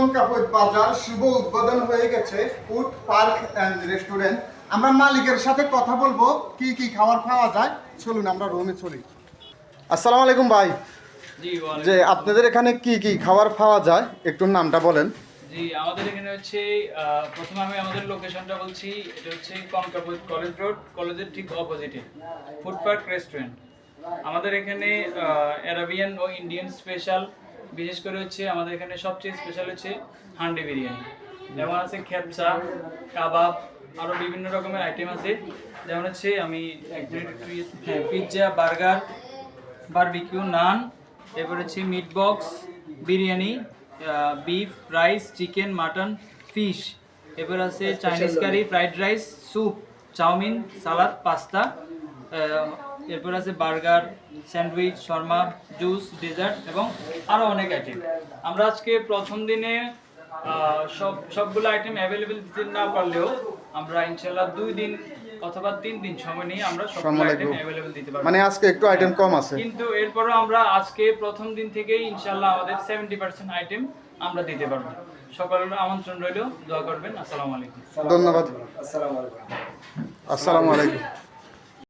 কনকাপোত বাজার শুভ উদ্বোধন হয়ে গেছে ফুড পার্ক অ্যান্ড রেস্টুরেন্ট। আমরা মালিকের সাথে কথা বলবো কি কি খাবার পাওয়া যায়। চলুন আমরা রুমে চলি। আসসালামু আলাইকুম ভাই। জি যে আপনাদের এখানে কি কি খাবার পাওয়া যায় একটু নামটা বলেন। জি আমাদের এখানে হচ্ছে প্রথমে আমি আমাদের লোকেশনটা বলছি। এটা হচ্ছে কনকাপোত কলেজ রোড, কলেজের ঠিক অপোজিটে ফুড পার্ক রেস্টুরেন্ট। আমাদের এখানে অ্যারাবিয়ান ও ইন্ডিয়ান স্পেশাল, বিশেষ করে হচ্ছে আমাদের এখানে সবচেয়ে স্পেশাল হচ্ছে হান্ডি বিরিয়ানি, যেমন আছে খেপসা, কাবাব, আরও বিভিন্ন রকমের আইটেম আছে। যেমন হচ্ছে আমি পিৎজা, বার্গার, বারবিকিউ, নান, এরপর হচ্ছে meat box, biryani, beef, rice, chicken, mutton, fish, এরপর আছে Chinese curry, fried rice, soup, chow mein, salad, pasta, এরপর আছে burger, sandwich, shawarma, juice, dessert এবং আরও অনেক আইটেম। আমরা আজকে প্রথম দিনে সবগুলো আইটেম অ্যাভেলেবেল দিতে না পারলেও আমরা ইনশাল্লাহ 2 দিন অথবা 3 দিন সময় নিয়ে আমরা সবগুলো আইটেম অ্যাভেলেবেল দিতে পারবো। মানে আজকে একটু আইটেম কম আছে, কিন্তু এরপরও আমরা আজকে প্রথম দিন থেকেই ইনশাল্লাহ আমাদের 70% আইটেম আমরা দিতে পারবো। সকলের আমন্ত্রণ রইল, দোয়া করবেন। আসসালামু আলাইকুম। ধন্যবাদ। আসসালামু আলাইকুম। আসসালামু আলাইকুম।